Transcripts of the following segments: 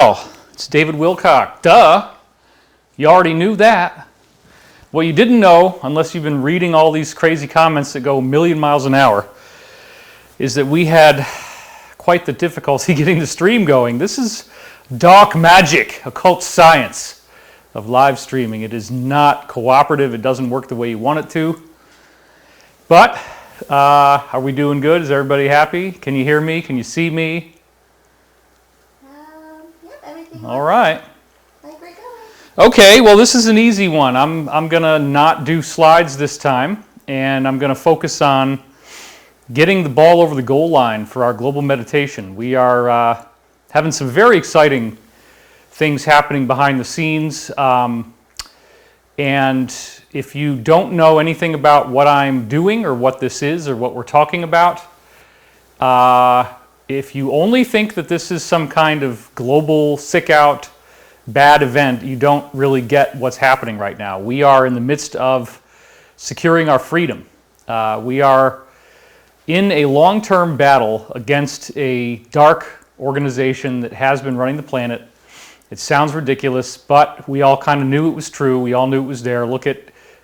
Oh, it's David Wilcock. Duh! You already knew that. What you didn't know, unless you've been reading all these crazy comments that go a million miles an hour, is that we had quite the difficulty getting the stream going. This is dark magic, occult science of live streaming. It is not cooperative. It doesn't work the way you want it to. But are we doing good? Is everybody happy? Can you hear me? Can you see me? Yep, everything. All right. Like we're going. Okay, well, this is an easy one. I'm going to not do slides this time, and I'm going to focus on getting the ball over the goal line for our global meditation. We are having some very exciting things happening behind the scenes, and if you don't know anything about what I'm doing or what this is or what we're talking about, if you only think that this is some kind of global sick-out bad event, you don't really get what's happening right now. We are in the midst of securing our freedom. We are in a long-term battle against a dark organization that has been running the planet. It sounds ridiculous, but we all kind of knew it was true. We all knew it was there. Look at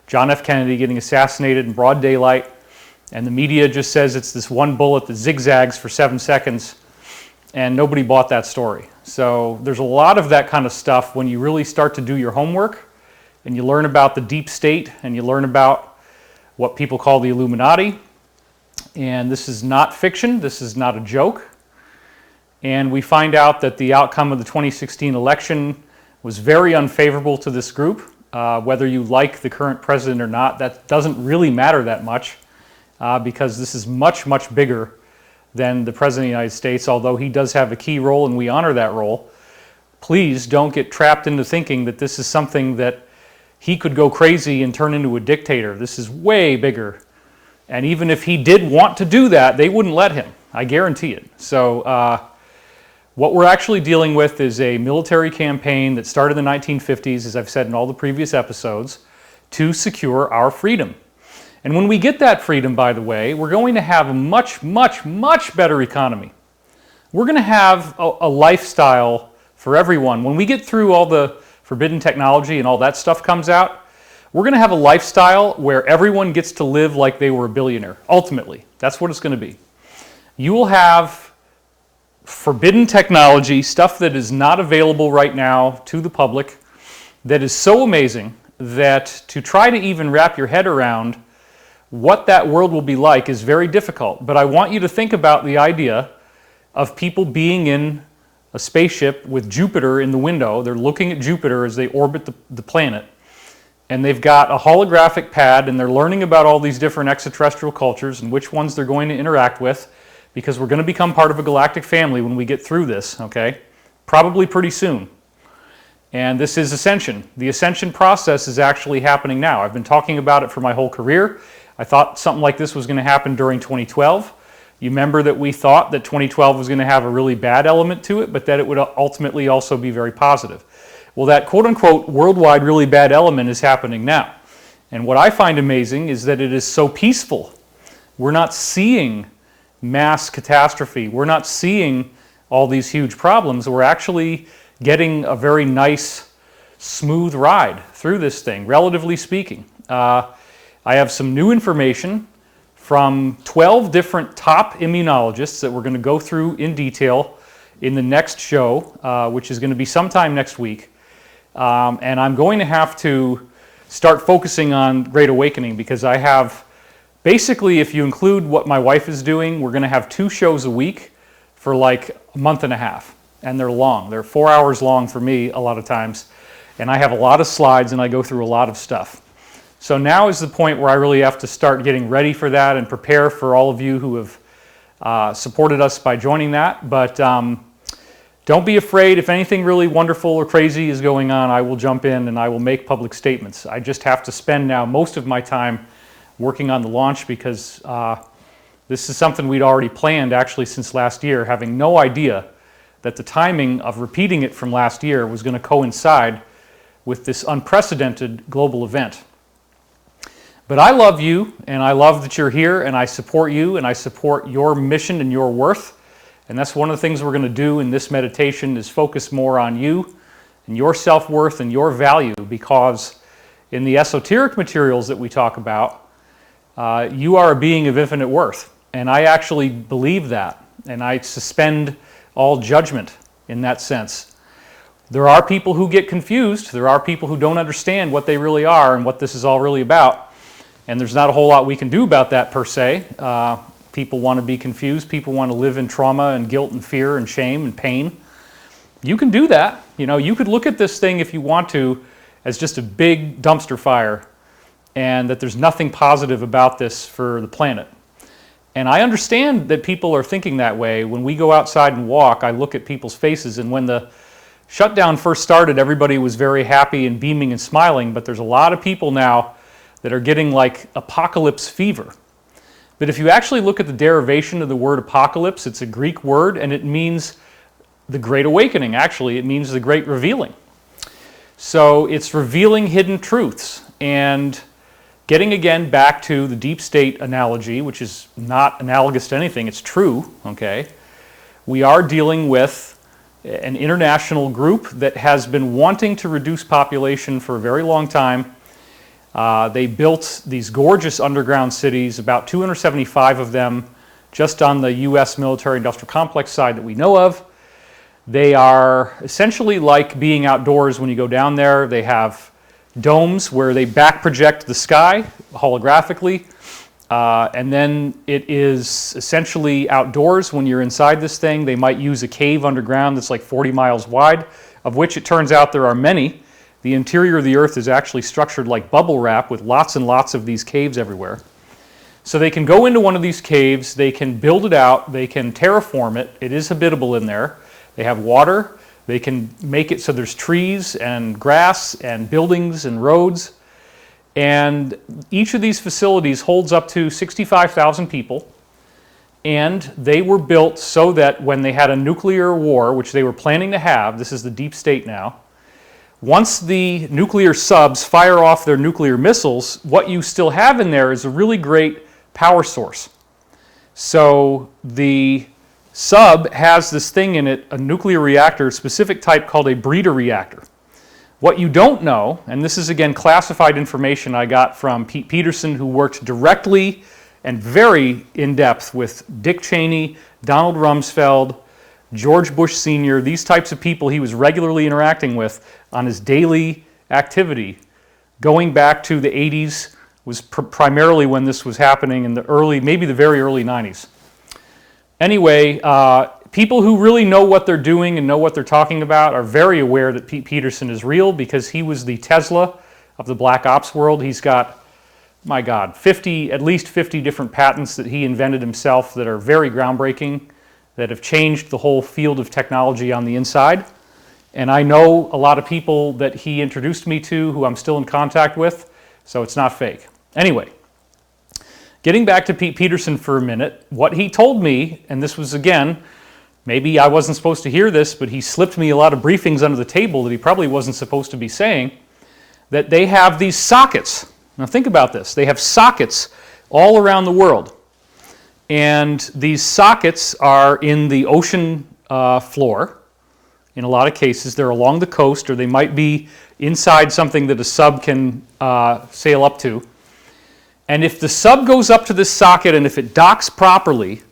John F. Kennedy getting assassinated in broad daylight, and the media just says it's this one bullet that zigzags for 7 seconds, and nobody bought that story. So there's a lot of that kind of stuff when you really start to do your homework, and you learn about the deep state, and you learn about what people call the Illuminati. And this is not fiction. This is not a joke. And we find out that the outcome of the 2016 election was very unfavorable to this group. Whether you like the current president or not, that doesn't really matter that much because this is much, much bigger than the President of the United States, although he does have a key role and we honor that role. Please don't get trapped into thinking that this is something that he could go crazy and turn into a dictator. This is way bigger. And even if he did want to do that, they wouldn't let him. I guarantee it. So what we're actually dealing with is a military campaign that started in the 1950s, as I've said in all the previous episodes, to secure our freedom. And when we get that freedom, by the way, we're going to have a much, much, much better economy. We're going to have a lifestyle for everyone. When we get through all the forbidden technology and all that stuff comes out, we're going to have a lifestyle where everyone gets to live like they were a billionaire. Ultimately, that's what it's going to be. You will have forbidden technology, stuff that is not available right now to the public, that is so amazing that to try to even wrap your head around what that world will be like is very difficult. But I want you to think about the idea of people being in a spaceship with Jupiter in the window. They're looking at Jupiter as they orbit the planet. And they've got a holographic pad, and they're learning about all these different extraterrestrial cultures and which ones they're going to interact with, because we're going to become part of a galactic family when we get through this, okay? Probably pretty soon. And this is ascension. The ascension process is actually happening now. I've been talking about it for my whole career. I thought something like this was going to happen during 2012. You remember that we thought that 2012 was going to have a really bad element to it, but that it would ultimately also be very positive. Well, that quote-unquote worldwide really bad element is happening now. And what I find amazing is that it is so peaceful. We're not seeing mass catastrophe. We're not seeing all these huge problems. We're actually getting a very nice, smooth ride through this thing, relatively speaking. I have some new information from 12 different top immunologists that we're going to go through in detail in the next show, which is going to be sometime next week. And I'm going to have to start focusing on Great Awakening because I have, basically, if you include what my wife is doing, we're going to have 2 shows a week for like a month and a half. And they're long. They're 4 hours long for me a lot of times. And I have a lot of slides and I go through a lot of stuff. So now is the point where I really have to start getting ready for that and prepare for all of you who have supported us by joining that. But don't be afraid. If anything really wonderful or crazy is going on, I will jump in and I will make public statements. I just have to spend now most of my time working on the launch because this is something we'd already planned actually since last year, having no idea that the timing of repeating it from last year was going to coincide with this unprecedented global event. But I love you, and I love that you're here, and I support you, and I support your mission and your worth. And that's one of the things we're going to do in this meditation is focus more on you and your self-worth and your value, because in the esoteric materials that we talk about, you are a being of infinite worth. And I actually believe that, and I suspend all judgment in that sense. There are people who get confused. There are people who don't understand what they really are and what this is all really about. And there's not a whole lot we can do about that per se. People want to be confused. People want to live in trauma and guilt and fear and shame and pain. You can do that. You know, you could look at this thing if you want to as just a big dumpster fire, and that there's nothing positive about this for the planet. And I understand that people are thinking that way. When we go outside and walk, I look at people's faces, and when the shutdown first started, everybody was very happy and beaming and smiling, but there's a lot of people now that are getting like apocalypse fever. But if you actually look at the derivation of the word apocalypse, it's a Greek word, and it means the Great Awakening. Actually, it means the Great Revealing. So it's revealing hidden truths and getting again back to the deep state analogy, which is not analogous to anything, it's true, okay? We are dealing with an international group that has been wanting to reduce population for a very long time. They built these gorgeous underground cities, about 275 of them, just on the U.S. military-industrial complex side that we know of. They are essentially like being outdoors when you go down there. They have domes where they back project the sky holographically, and then it is essentially outdoors when you're inside this thing. They might use a cave underground that's like 40 miles wide, of which it turns out there are many. The interior of the Earth is actually structured like bubble wrap with lots and lots of these caves everywhere. So they can go into one of these caves, they can build it out, they can terraform it. It is habitable in there. They have water. They can make it so there's trees and grass and buildings and roads. And each of these facilities holds up to 65,000 people. And they were built so that when they had a nuclear war, which they were planning to have, this is the deep state now, once the nuclear subs fire off their nuclear missiles, what you still have in there is a really great power source. So the sub has this thing in it, a nuclear reactor, specific type called a breeder reactor. What you don't know, and this is again classified information I got from Pete Peterson, who worked directly and very in-depth with Dick Cheney, Donald Rumsfeld, George Bush Sr., these types of people he was regularly interacting with on his daily activity, going back to the 80s, was primarily when this was happening in the early, maybe the very early 90s. Anyway, people who really know what they're doing and know what they're talking about are very aware that Pete Peterson is real, because he was the Tesla of the black ops world. He's got, my God, at least 50 different patents that he invented himself that are very groundbreaking, that have changed the whole field of technology on the inside. And I know a lot of people that he introduced me to who I'm still in contact with, so it's not fake. Anyway, getting back to Pete Peterson for a minute, what he told me, and this was again, maybe I wasn't supposed to hear this, but he slipped me a lot of briefings under the table that he probably wasn't supposed to be saying, that they have these sockets. Now think about this. They have sockets all around the world. And these sockets are in the ocean floor. In a lot of cases, they're along the coast, or they might be inside something that a sub can sail up to. And if the sub goes up to this socket and if it docks properly,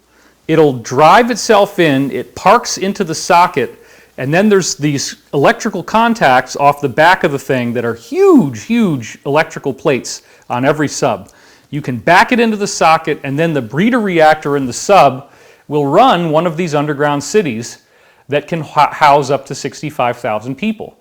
it'll drive itself in, it parks into the socket, and then there's these electrical contacts off the back of the thing that are huge, huge electrical plates on every sub. You can back it into the socket, and then the breeder reactor in the sub will run one of these underground cities that can house up to 65,000 people.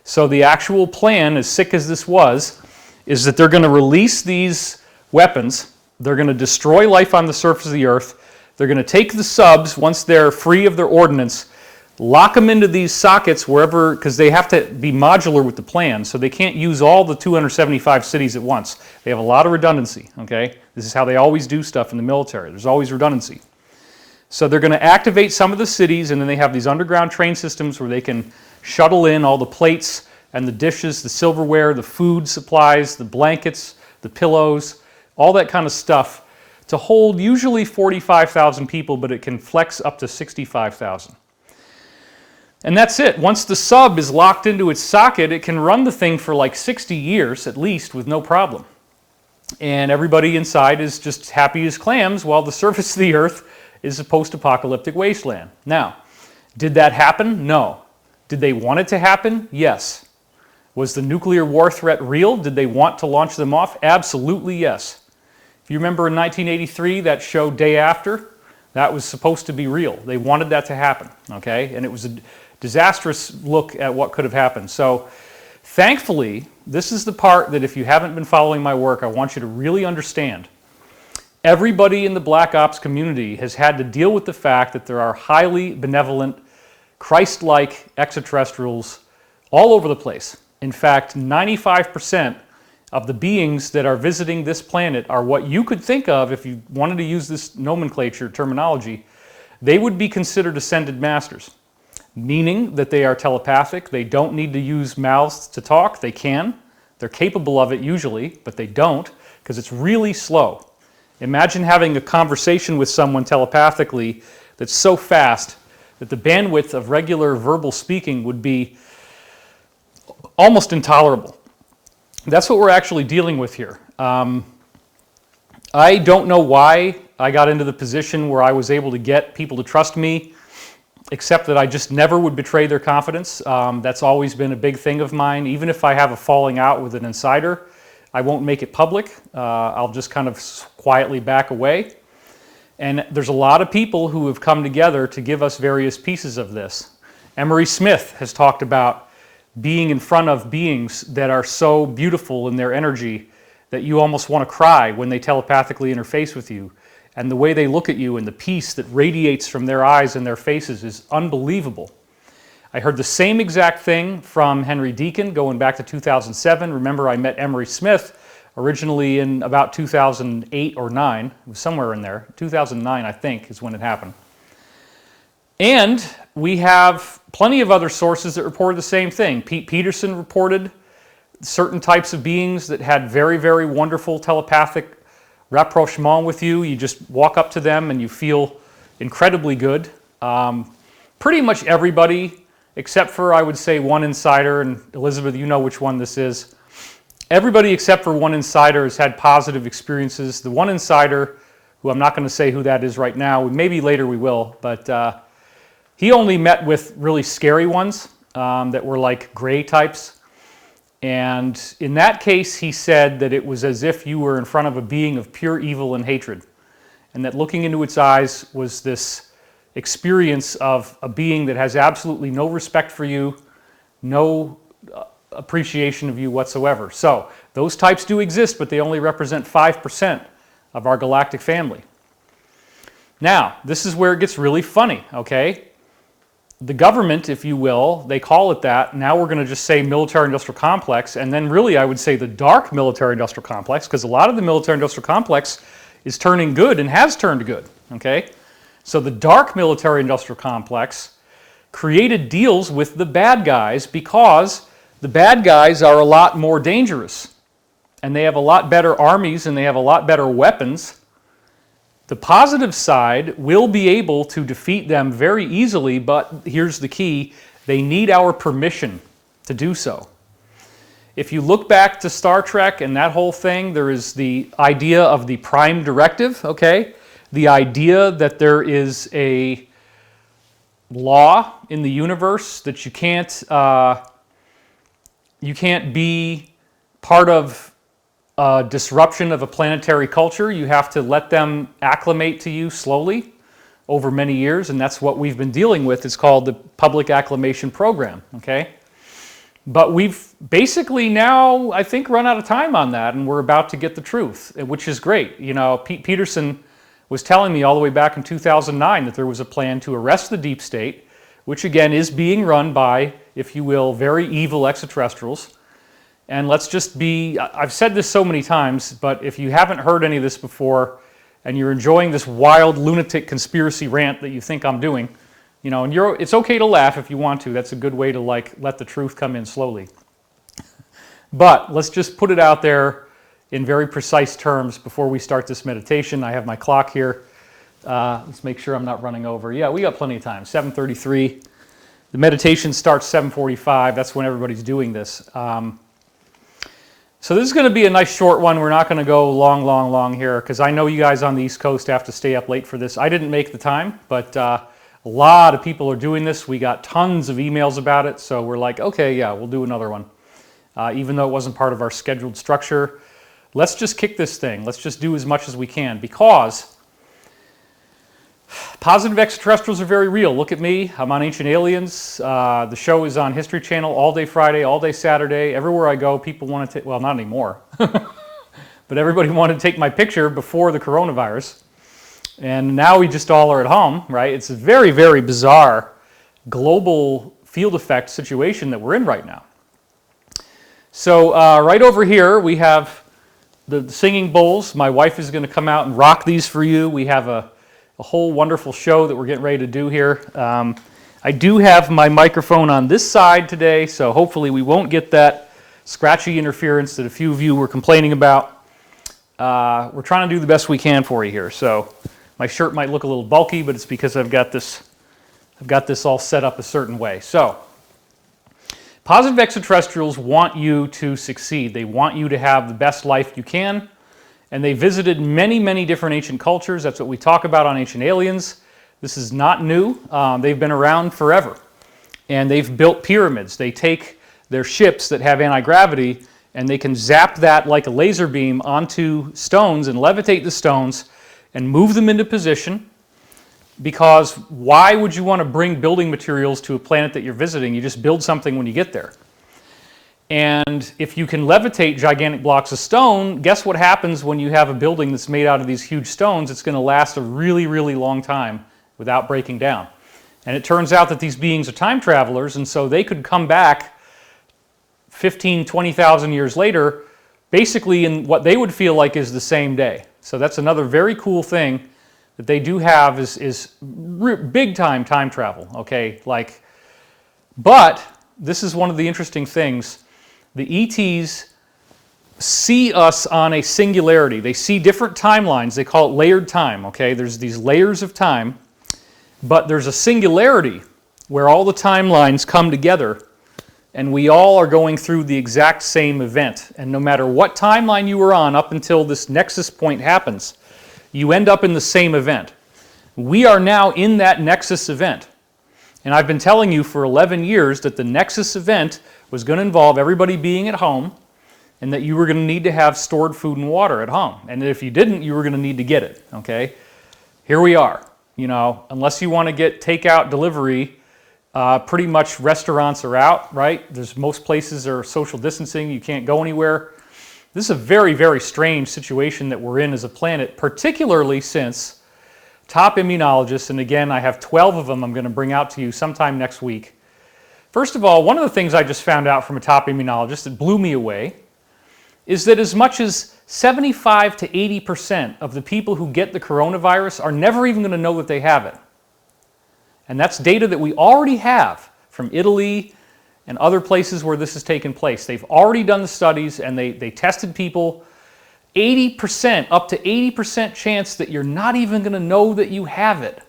So the actual plan, as sick as this was, is that they're going to release these weapons. They're going to destroy life on the surface of the Earth. They're going to take the subs, once they're free of their ordnance, lock them into these sockets wherever, because they have to be modular with the plan, so they can't use all the 275 cities at once. They have a lot of redundancy, okay? This is how they always do stuff in the military. There's always redundancy. So they're going to activate some of the cities, and then they have these underground train systems where they can shuttle in all the plates and the dishes, the silverware, the food supplies, the blankets, the pillows, all that kind of stuff to hold usually 45,000 people, but it can flex up to 65,000. And that's it. Once the sub is locked into its socket, it can run the thing for like 60 years at least with no problem. And everybody inside is just happy as clams while the surface of the earth is a post-apocalyptic wasteland. Now, did that happen? No. Did they want it to happen? Yes. Was the nuclear war threat real? Did they want to launch them off? Absolutely yes. If you remember in 1983, that show Day After, that was supposed to be real. They wanted that to happen, okay? And it was a disastrous look at what could have happened. So thankfully, this is the part that if you haven't been following my work, I want you to really understand. Everybody in the Black Ops community has had to deal with the fact that there are highly benevolent, Christ-like extraterrestrials all over the place. In fact, 95% of the beings that are visiting this planet are what you could think of, if you wanted to use this nomenclature terminology, they would be considered ascended masters, meaning that they are telepathic. They don't need to use mouths to talk. They can. They're capable of it usually, but they don't because it's really slow. Imagine having a conversation with someone telepathically that's so fast that the bandwidth of regular verbal speaking would be almost intolerable. That's what we're actually dealing with here. I don't know why I got into the position where I was able to get people to trust me, except that I just never would betray their confidence. That's always been a big thing of mine. Even if I have a falling out with an insider, I won't make it public. I'll just kind of quietly back away. And there's a lot of people who have come together to give us various pieces of this. Emery Smith has talked about being in front of beings that are so beautiful in their energy that you almost want to cry when they telepathically interface with you. And the way they look at you and the peace that radiates from their eyes and their faces is unbelievable. I heard the same exact thing from Henry Deacon going back to 2007. Remember, I met Emery Smith originally in about 2008 or 9. It was somewhere in there. 2009, I think, is when it happened. And we have plenty of other sources that reported the same thing. Pete Peterson reported certain types of beings that had very, very wonderful telepathic rapprochement with you. You just walk up to them and you feel incredibly good. Pretty much everybody, except for, I would say, one insider, and Elizabeth, you know which one this is. Everybody except for one insider has had positive experiences. The one insider, who I'm not going to say who that is right now, maybe later we will, but he only met with really scary ones that were like gray types. And in that case, he said that it was as if you were in front of a being of pure evil and hatred. And that looking into its eyes was this experience of a being that has absolutely no respect for you, no appreciation of you whatsoever. So those types do exist, but they only represent 5% of our galactic family. Now, this is where it gets really funny, okay? The government, if you will, they call it that. Now we're going to just say military-industrial complex, and then really I would say the dark military-industrial complex, because a lot of the military-industrial complex is turning good and has turned good, okay? So the dark military-industrial complex created deals with the bad guys because the bad guys are a lot more dangerous, and they have a lot better armies and they have a lot better weapons. The positive side will be able to defeat them very easily, but here's the key, they need our permission to do so. If you look back to Star Trek and that whole thing, there is the idea of the Prime Directive, okay? The idea that there is a law in the universe that you can't be part of a disruption of a planetary culture. You have to let them acclimate to you slowly over many years, and that's what we've been dealing with. It's called the Public Acclimation Program, okay? But we've basically now, I think, run out of time on that, and we're about to get the truth, which is great. You know, Pete Peterson was telling me all the way back in 2009 that there was a plan to arrest the deep state, which again is being run by, if you will, very evil extraterrestrials. And let's just be, I've said this so many times, but if you haven't heard any of this before and you're enjoying this wild lunatic conspiracy rant that you think I'm doing, you know, and it's okay to laugh if you want to. That's a good way to like let the truth come in slowly. But let's just put it out there. in very precise terms before we start this meditation. I have my clock here. Let's make sure I'm not running over. Yeah, we got plenty of time, 7:33. The meditation starts 7:45. That's when everybody's doing this. So this is going to be a nice short one. We're not going to go long here because I know you guys on the East Coast have to stay up late for this. I didn't make the time, but a lot of people are doing this. We got tons of emails about it, so we're like, okay, yeah, we'll do another one. Even though it wasn't part of our scheduled structure, let's just kick this thing. Let's just do as much as we can because positive extraterrestrials are very real. Look at me. I'm on Ancient Aliens. The show is on History Channel all day Friday, all day Saturday. Everywhere I go, people want to take, well, not anymore, but everybody wanted to take my picture before the coronavirus. And now we just all are at home, right? It's a very, very bizarre global field effect situation that we're in right now. So right over here, we have the singing bowls. My wife is going to come out and rock these for you. We have a whole wonderful show that we're getting ready to do here. I do have my microphone on this side today, so hopefully we won't get that scratchy interference that a few of you were complaining about. We're trying to do the best we can for you here. So my shirt might look a little bulky, but it's because I've got this all set up a certain way. So positive extraterrestrials want you to succeed. They want you to have the best life you can. And they visited many, many different ancient cultures. That's what we talk about on Ancient Aliens. This is not new. They've been around forever. And they've built pyramids. They take their ships that have anti-gravity and they can zap that like a laser beam onto stones and levitate the stones and move them into position. Because why would you want to bring building materials to a planet that you're visiting? You just build something when you get there. And if you can levitate gigantic blocks of stone, guess what happens when you have a building that's made out of these huge stones? It's going to last a really, really long time without breaking down. And it turns out that these beings are time travelers, and so they could come back 15, 20,000 years later, basically in what they would feel like is the same day. So that's another very cool thing that they do have is big time travel, okay? But this is one of the interesting things. The ETs see us on a singularity. They see different timelines. They call it layered time, okay? There's these layers of time, but there's a singularity where all the timelines come together and we all are going through the exact same event. And no matter what timeline you were on up until this nexus point happens, you end up in the same event. We are now in that nexus event. And I've been telling you for 11 years that the nexus event was going to involve everybody being at home and that you were going to need to have stored food and water at home. And if you didn't, you were going to need to get it, okay? Here we are. You know, unless you want to get takeout delivery, pretty much restaurants are out, right? Most places are social distancing. You can't go anywhere. This is a very, very strange situation that we're in as a planet, particularly since top immunologists, and again, I have 12 of them I'm going to bring out to you sometime next week. First of all, one of the things I just found out from a top immunologist that blew me away is that as much as 75 to 80% of the people who get the coronavirus are never even going to know that they have it. And that's data that we already have from Italy and other places where this has taken place. They've already done the studies and they tested people. 80%, up to 80% chance that you're not even going to know that you have it.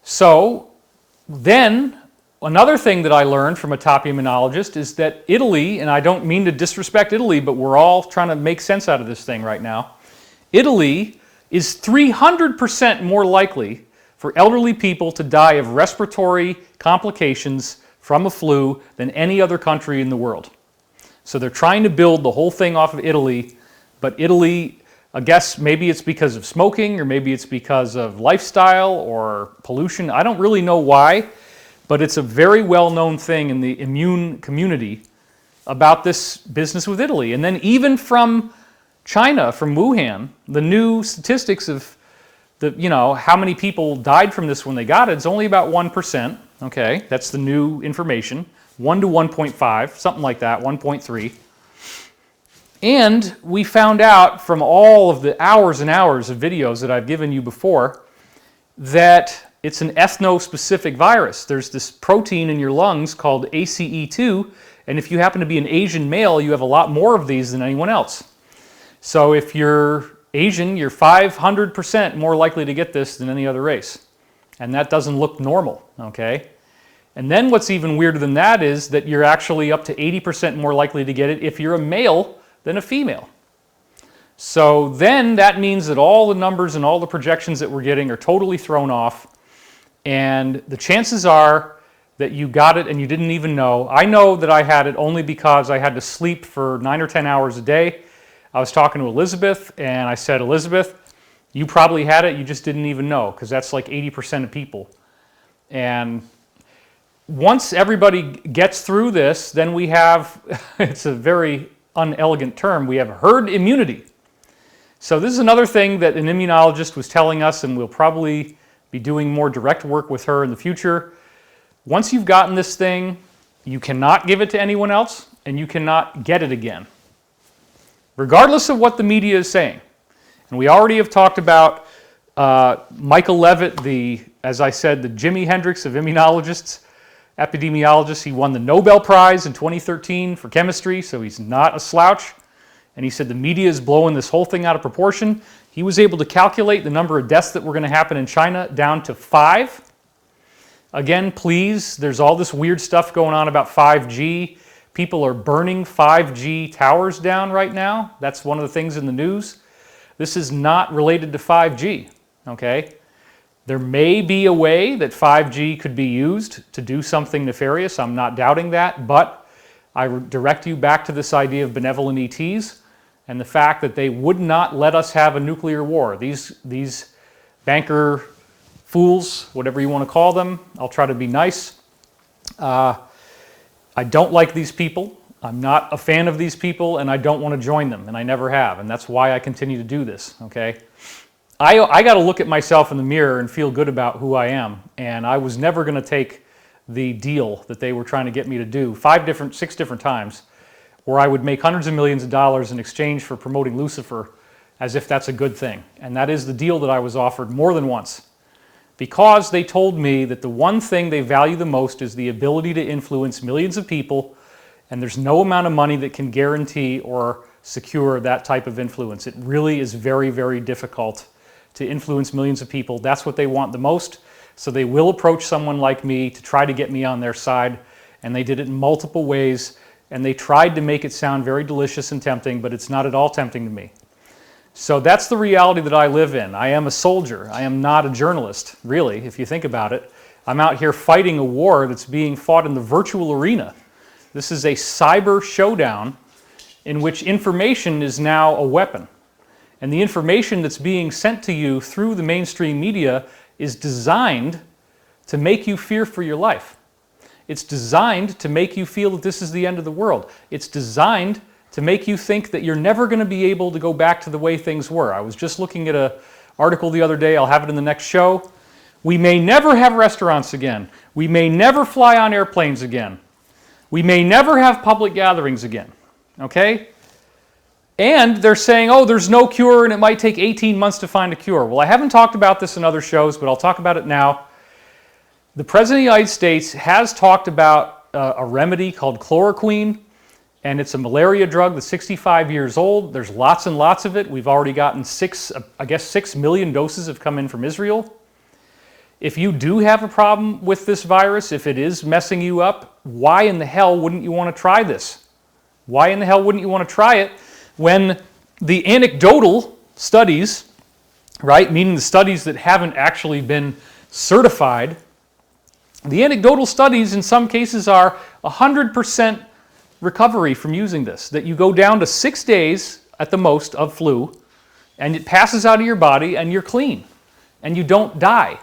So then, another thing that I learned from a top immunologist is that Italy, and I don't mean to disrespect Italy, but we're all trying to make sense out of this thing right now. Italy is 300% more likely for elderly people to die of respiratory complications from a flu than any other country in the world. So they're trying to build the whole thing off of Italy, but Italy, I guess maybe it's because of smoking or maybe it's because of lifestyle or pollution. I don't really know why, but it's a very well-known thing in the immune community about this business with Italy. And then even from China, from Wuhan, the new statistics of how many people died from this when they got it, it's only about 1%. Okay, that's the new information. 1 to 1.5, something like that, 1.3. And we found out from all of the hours and hours of videos that I've given you before that it's an ethno-specific virus. There's this protein in your lungs called ACE2, And if you happen to be an Asian male, you have a lot more of these than anyone else. So if you're Asian, you're 500% more likely to get this than any other race. And that doesn't look normal, okay? And then what's even weirder than that is that you're actually up to 80% more likely to get it if you're a male than a female. So then that means that all the numbers and all the projections that we're getting are totally thrown off. And the chances are that you got it and you didn't even know. I know that I had it only because I had to sleep for 9 or 10 hours a day. I was talking to Elizabeth and I said, Elizabeth, you probably had it, you just didn't even know, because that's like 80% of people. And once everybody gets through this, then we have, it's a very unelegant term, we have herd immunity. So this is another thing that an immunologist was telling us, and we'll probably be doing more direct work with her in the future. Once you've gotten this thing, you cannot give it to anyone else, and you cannot get it again, regardless of what the media is saying. And we already have talked about Michael Levitt, as I said, the Jimi Hendrix of immunologists, epidemiologists. He won the Nobel Prize in 2013 for chemistry, so he's not a slouch. And he said the media is blowing this whole thing out of proportion. He was able to calculate the number of deaths that were going to happen in China down to 5. Again, please, there's all this weird stuff going on about 5G. People are burning 5G towers down right now. That's one of the things in the news. This is not related to 5G, okay? There may be a way that 5G could be used to do something nefarious. I'm not doubting that, but I direct you back to this idea of benevolent ETs and the fact that they would not let us have a nuclear war. These banker fools, whatever you want to call them, I'll try to be nice. I don't like these people. I'm not a fan of these people, and I don't want to join them, and I never have, and that's why I continue to do this, okay? I got to look at myself in the mirror and feel good about who I am, and I was never going to take the deal that they were trying to get me to do 6 different times, where I would make hundreds of millions of dollars in exchange for promoting Lucifer as if that's a good thing. And that is the deal that I was offered more than once, because they told me that the one thing they value the most is the ability to influence millions of people, and there's no amount of money that can guarantee or secure that type of influence. It really is very, very difficult to influence millions of people. That's what they want the most. So they will approach someone like me to try to get me on their side, and they did it in multiple ways, and they tried to make it sound very delicious and tempting, but it's not at all tempting to me. So that's the reality that I live in. I am a soldier. I am not a journalist, really, if you think about it. I'm out here fighting a war that's being fought in the virtual arena. This is a cyber showdown in which information is now a weapon. And the information that's being sent to you through the mainstream media is designed to make you fear for your life. It's designed to make you feel that this is the end of the world. It's designed to make you think that you're never going to be able to go back to the way things were. I was just looking at an article the other day. I'll have it in the next show. We may never have restaurants again. We may never fly on airplanes again. We may never have public gatherings again, okay? And they're saying, oh, there's no cure and it might take 18 months to find a cure. Well, I haven't talked about this in other shows, but I'll talk about it now. The President of the United States has talked about a remedy called chloroquine, and it's a malaria drug that's 65 years old. There's lots and lots of it. We've already gotten 6 million doses have come in from Israel. If you do have a problem with this virus, if it is messing you up, why in the hell wouldn't you want to try this? Why in the hell wouldn't you want to try it when the anecdotal studies, right, meaning the studies that haven't actually been certified, the anecdotal studies in some cases are 100% recovery from using this, that you go down to 6 days at the most of flu, and it passes out of your body and you're clean, and you don't die.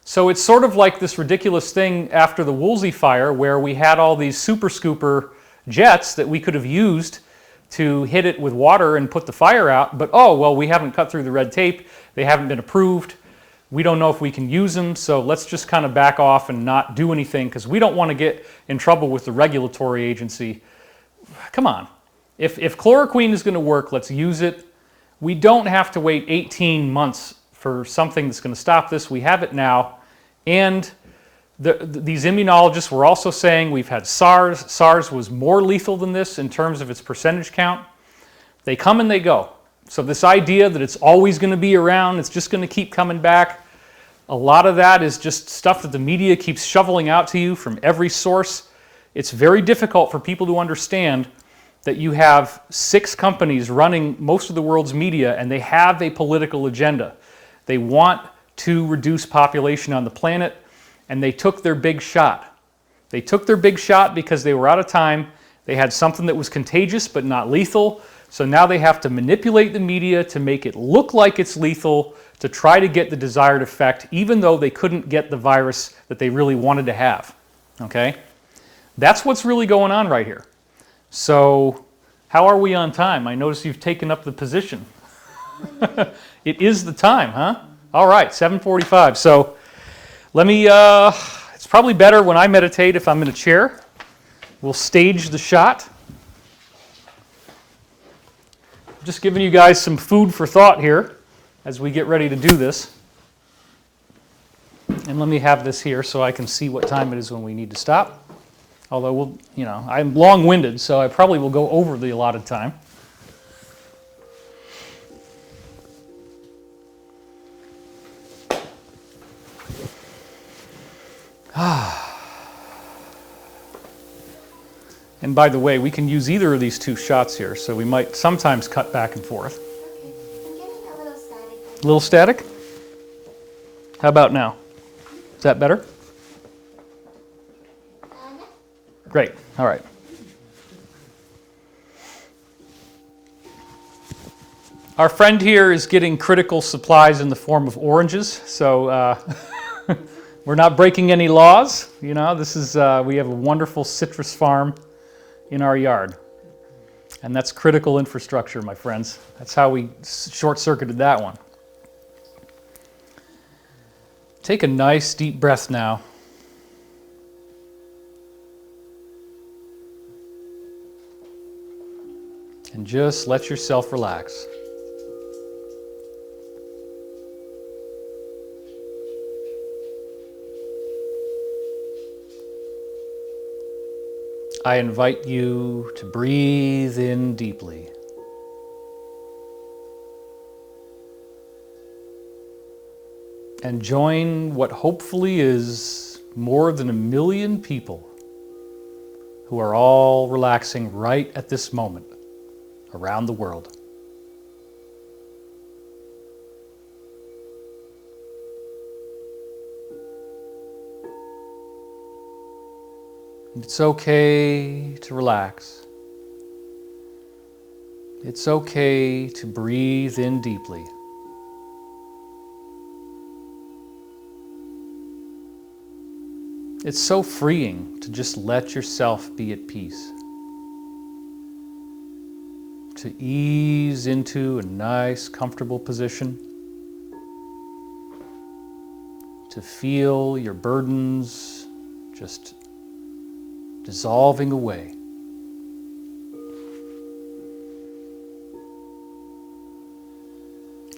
So it's sort of like this ridiculous thing after the Woolsey fire where we had all these super scooper jets that we could have used to hit it with water and put the fire out, but oh, well, we haven't cut through the red tape, they haven't been approved, we don't know if we can use them, so let's just kind of back off and not do anything because we don't want to get in trouble with the regulatory agency. Come on. If chloroquine is going to work, let's use it. We don't have to wait 18 months for something that's going to stop this. We have it now, and These immunologists were also saying we've had SARS. SARS was more lethal than this in terms of its percentage count. They come and they go. So this idea that it's always going to be around, it's just going to keep coming back, a lot of that is just stuff that the media keeps shoveling out to you from every source. It's very difficult for people to understand that you have 6 companies running most of the world's media, and they have a political agenda. They want to reduce population on the planet, and they took their big shot. They took their big shot because they were out of time. They had something that was contagious but not lethal. So now they have to manipulate the media to make it look like it's lethal to try to get the desired effect, even though they couldn't get the virus that they really wanted to have. Okay? That's what's really going on right here. So how are we on time? I notice you've taken up the position. It is the time, huh? All right, 7:45. So let me, it's probably better when I meditate if I'm in a chair. We'll stage the shot. Just giving you guys some food for thought here as we get ready to do this. And let me have this here so I can see what time it is when we need to stop. Although we'll, I'm long-winded, so I probably will go over the allotted time. And by the way, we can use either of these 2 shots here, so we might sometimes cut back and forth. Okay. I'm getting a little static. A little static? How about now? Is that better? No. Great. All right. Our friend here is getting critical supplies in the form of oranges, so we're not breaking any laws. This is we have a wonderful citrus farm in our yard, and that's critical infrastructure, my friends. That's how we short-circuited that one. Take a nice deep breath now. And just let yourself relax. I invite you to breathe in deeply. And join what hopefully is more than 1 million people who are all relaxing right at this moment around the world. It's okay to relax. It's okay to breathe in deeply. It's so freeing to just let yourself be at peace. To ease into a nice, comfortable position. To feel your burdens just dissolving away.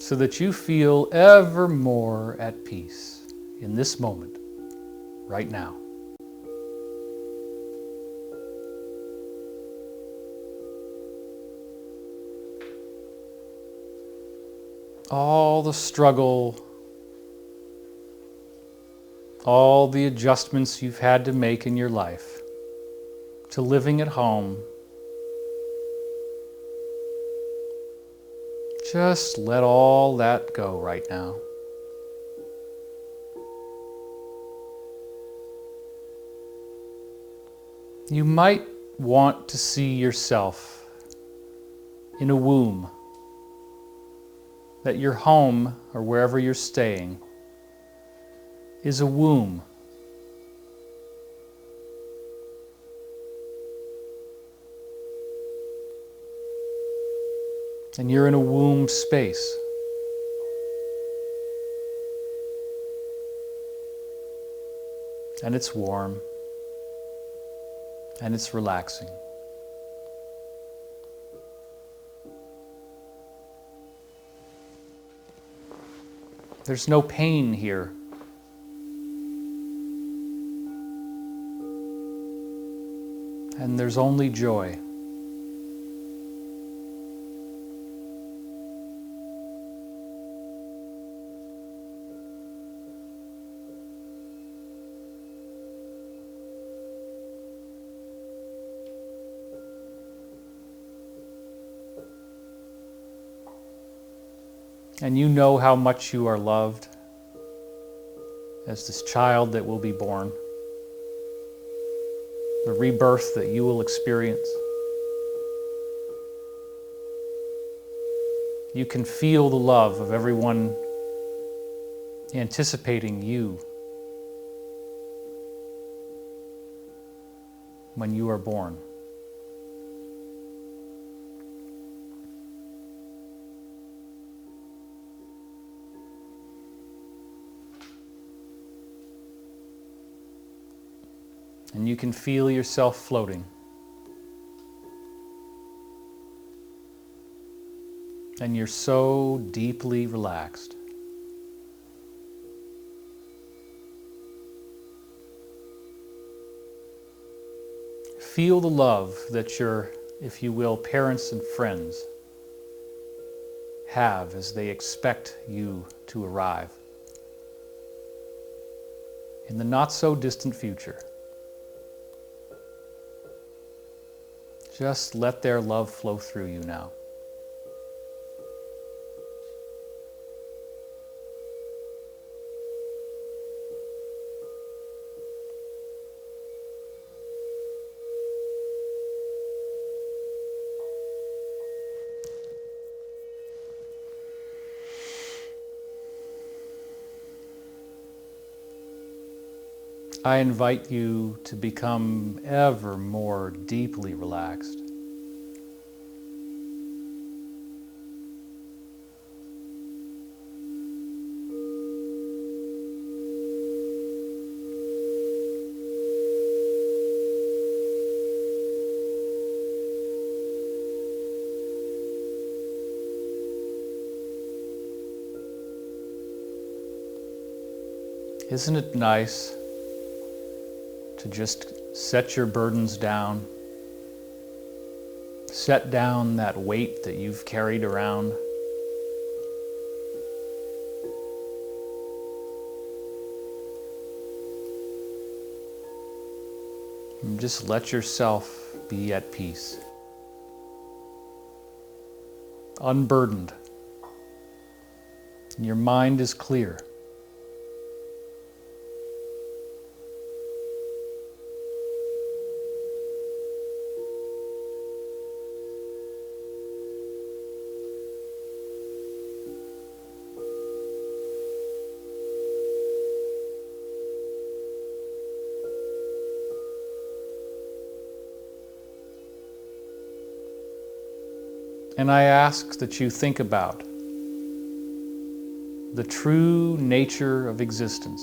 So that you feel ever more at peace in this moment, right now. All the struggle, all the adjustments you've had to make in your life to living at home, just let all that go right now. You might want to see yourself in a womb, that your home, or wherever you're staying, is a womb. And you're in a womb space. And it's warm. And it's relaxing. There's no pain here. and there's only joy. And you know how much you are loved as this child that will be born, the rebirth that you will experience. You can feel the love of everyone anticipating you when you are born. And you can feel yourself floating. And you're so deeply relaxed. Feel the love that your, if you will, parents and friends have as they expect you to arrive in the not so distant future. Just let their love flow through you now. I invite you to become ever more deeply relaxed. Isn't it nice to just set your burdens down, set down that weight that you've carried around, and just let yourself be at peace, unburdened, and your mind is clear. And I ask that you think about the true nature of existence.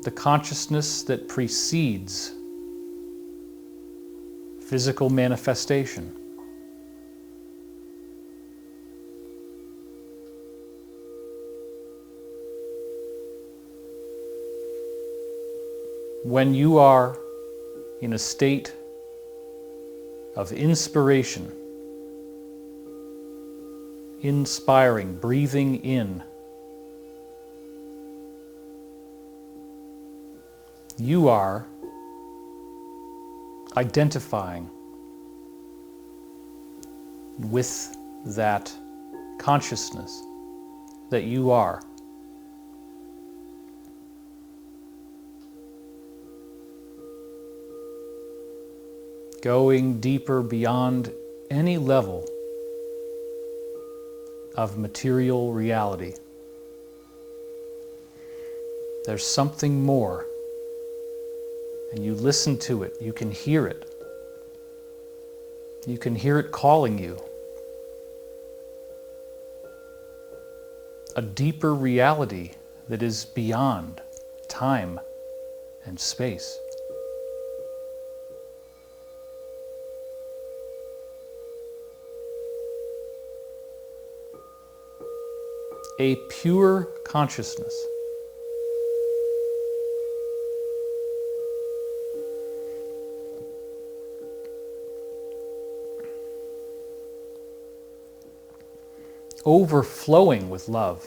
The consciousness that precedes physical manifestation. When you are in a state of inspiration, inspiring, breathing in, you are identifying with that consciousness that you are. Going deeper beyond any level of material reality. There's something more, and you listen to it, you can hear it. You can hear it calling you. A deeper reality that is beyond time and space. a pure consciousness. Overflowing with love.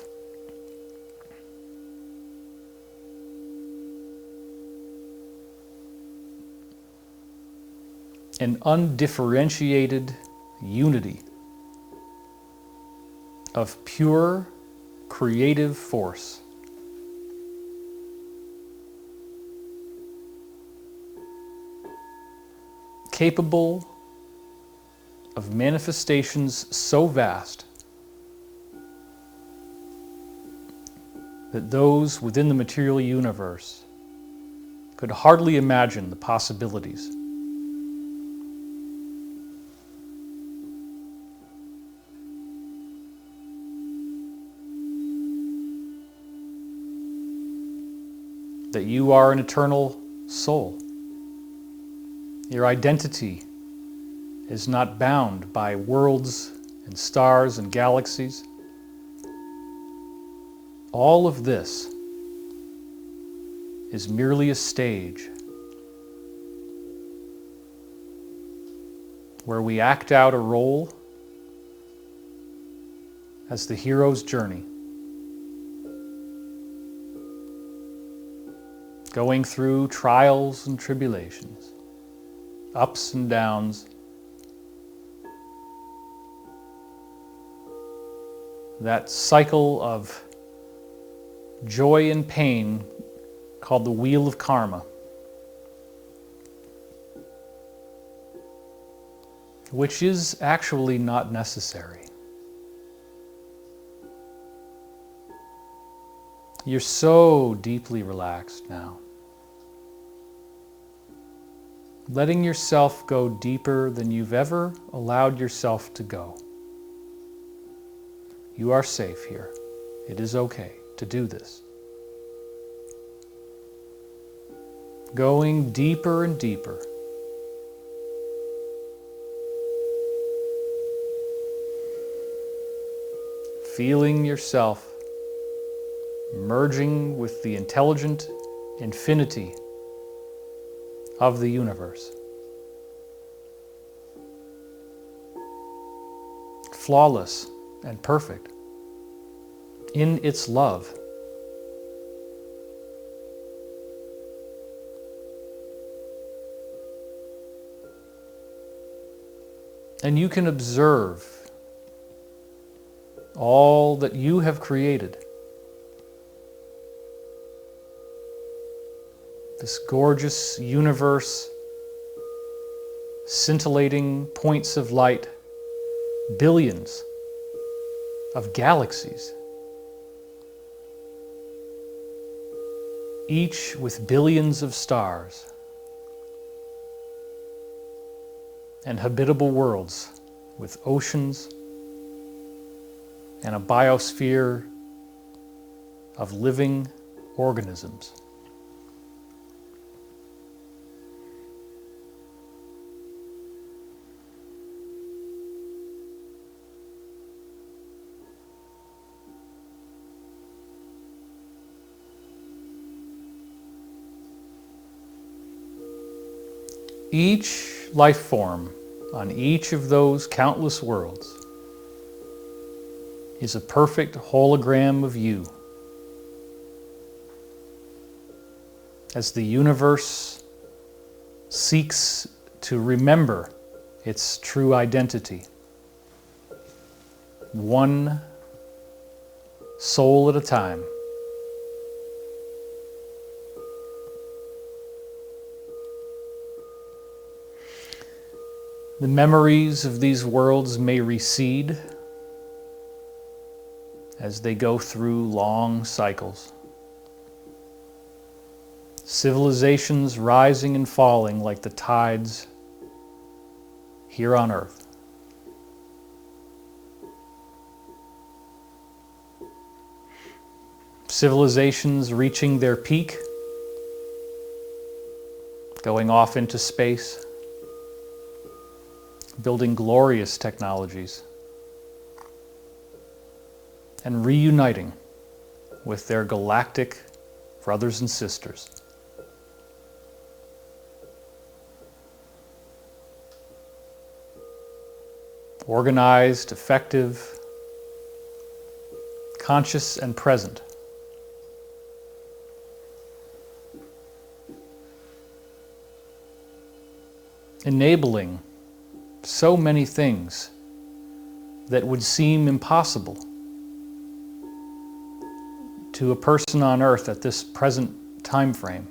An undifferentiated unity of pure creative force. Capable of manifestations so vast that those within the material universe could hardly imagine the possibilities. That you are an eternal soul. Your identity is not bound by worlds and stars and galaxies. All of this is merely a stage where we act out a role as the hero's journey, going through trials and tribulations, ups and downs, that cycle of joy and pain called the wheel of karma, which is actually not necessary. You're so deeply relaxed now. Letting yourself go deeper than you've ever allowed yourself to go. You are safe here. It is okay to do this. Going deeper and deeper. Feeling yourself merging with the intelligent infinity of the universe. Flawless and perfect in its love. And you can observe all that you have created. This gorgeous universe, scintillating points of light, billions of galaxies, each with billions of stars and habitable worlds with oceans and a biosphere of living organisms. Each life form on each of those countless worlds is a perfect hologram of you. As the universe seeks to remember its true identity, one soul at a time. The memories of these worlds may recede as they go through long cycles. Civilizations rising and falling like the tides here on Earth. Civilizations reaching their peak, going off into space, building glorious technologies, and reuniting with their galactic brothers and sisters. Organized, effective, conscious and present. Enabling so many things that would seem impossible to a person on earth at this present time frame.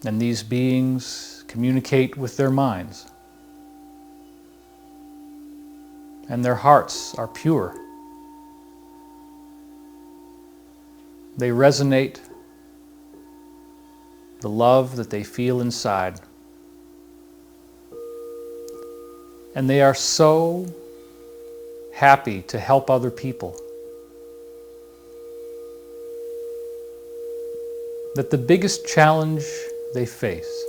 And these beings communicate with their minds. And their hearts are pure. They resonate the love that they feel inside. And they are so happy to help other people that the biggest challenge they face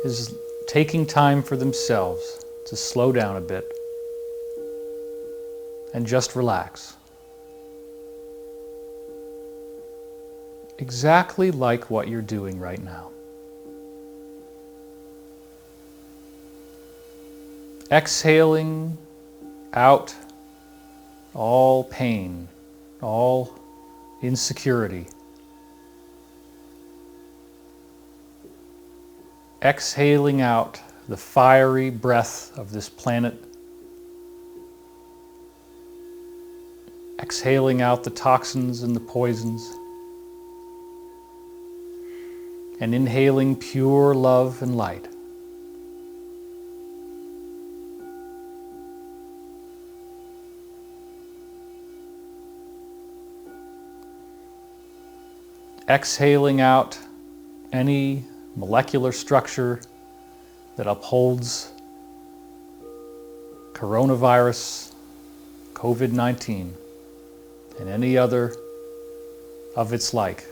is taking time for themselves to slow down a bit and just relax. Exactly like what you're doing right now. Exhaling out all pain, all insecurity. Exhaling out the fiery breath of this planet. Exhaling out the toxins and the poisons. And inhaling pure love and light. Exhaling out any molecular structure that upholds coronavirus, COVID-19, and any other of its like.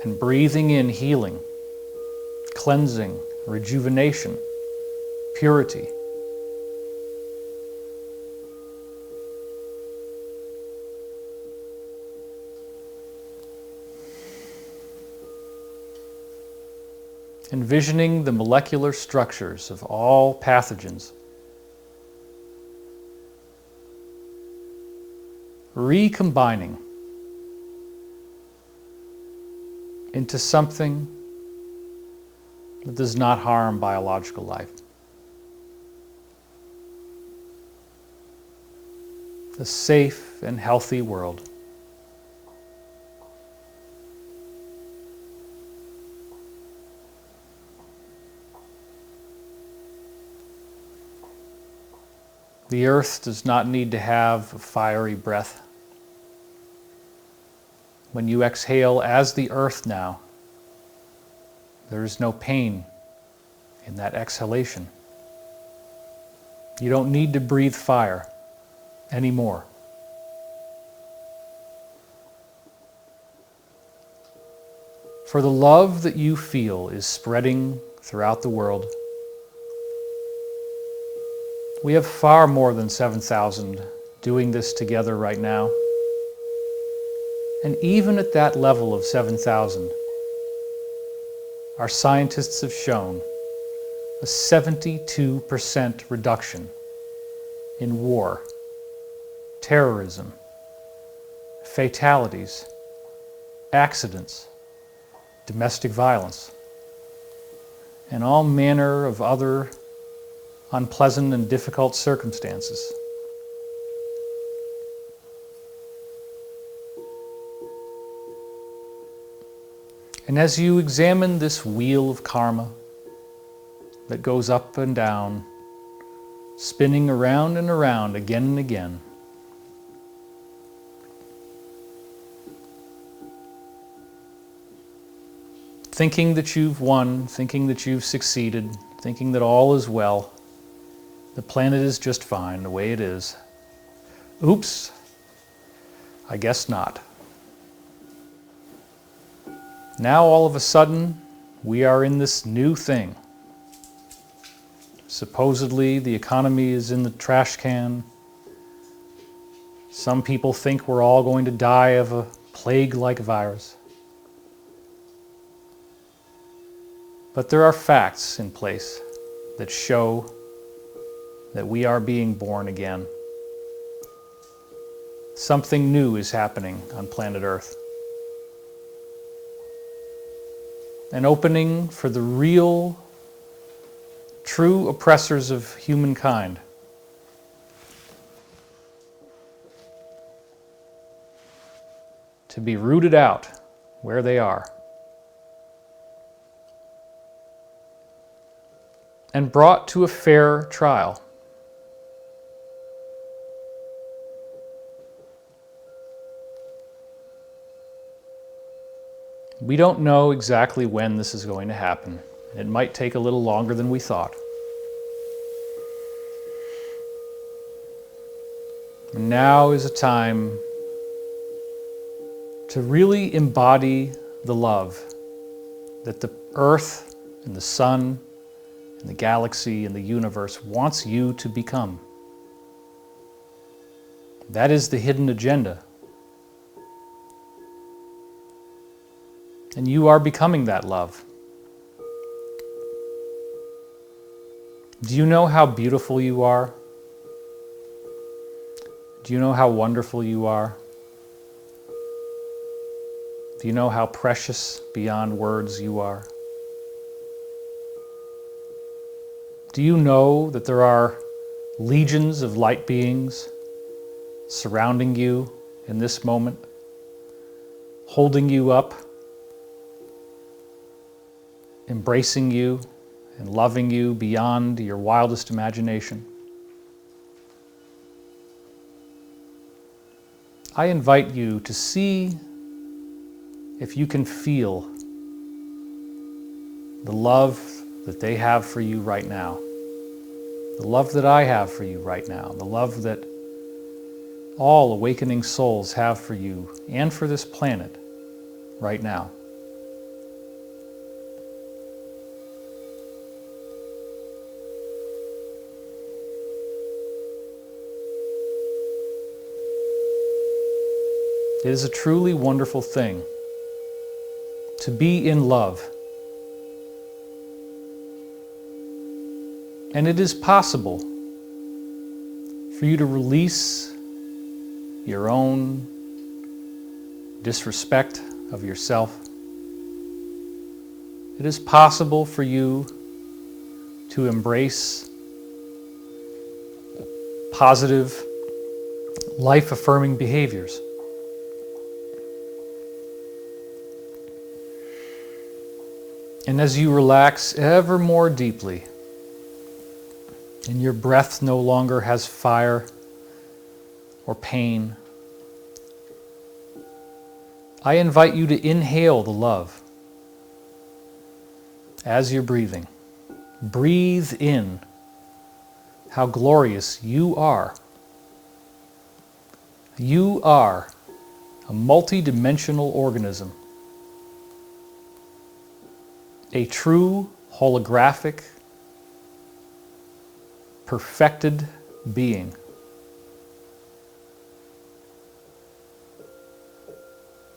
And breathing in healing, cleansing, rejuvenation, purity. Envisioning the molecular structures of all pathogens. Recombining into something that does not harm biological life. A safe and healthy world. The earth does not need to have a fiery breath. When you exhale as the earth now, there is no pain in that exhalation. You don't need to breathe fire anymore. For the love that you feel is spreading throughout the world. We have far more than 7,000 doing this together right now. And even at that level of 7,000, our scientists have shown a 72% reduction in war, terrorism, fatalities, accidents, domestic violence, and all manner of other unpleasant and difficult circumstances. And as you examine this wheel of karma that goes up and down, spinning around and around again and again, thinking that you've won, thinking that you've succeeded, thinking that all is well, the planet is just fine the way it is. Oops, I guess not. Now all of a sudden, we are in this new thing. Supposedly, the economy is in the trash can. Some people think we're all going to die of a plague-like virus. But there are facts in place that show that we are being born again. Something new is happening on planet Earth. An opening for the real, true oppressors of humankind. To be rooted out where they are. And brought to a fair trial. We don't know exactly when this is going to happen. It might take a little longer than we thought. And now is a time to really embody the love that the earth and the sun and the galaxy and the universe wants you to become. That is the hidden agenda. And you are becoming that love. Do you know how beautiful you are? Do you know how wonderful you are? Do you know how precious beyond words you are? Do you know that there are legions of light beings surrounding you in this moment, holding you up, embracing you and loving you beyond your wildest imagination? I invite you to see if you can feel the love that they have for you right now, the love that I have for you right now, the love that all awakening souls have for you and for this planet right now. It is a truly wonderful thing to be in love. And it is possible for you to release your own disrespect of yourself. It is possible for you to embrace positive, life-affirming behaviors. And as you relax ever more deeply, and your breath no longer has fire or pain, I invite you to inhale the love as you're breathing. Breathe in how glorious you are. You are a multi-dimensional organism, a true holographic, perfected being.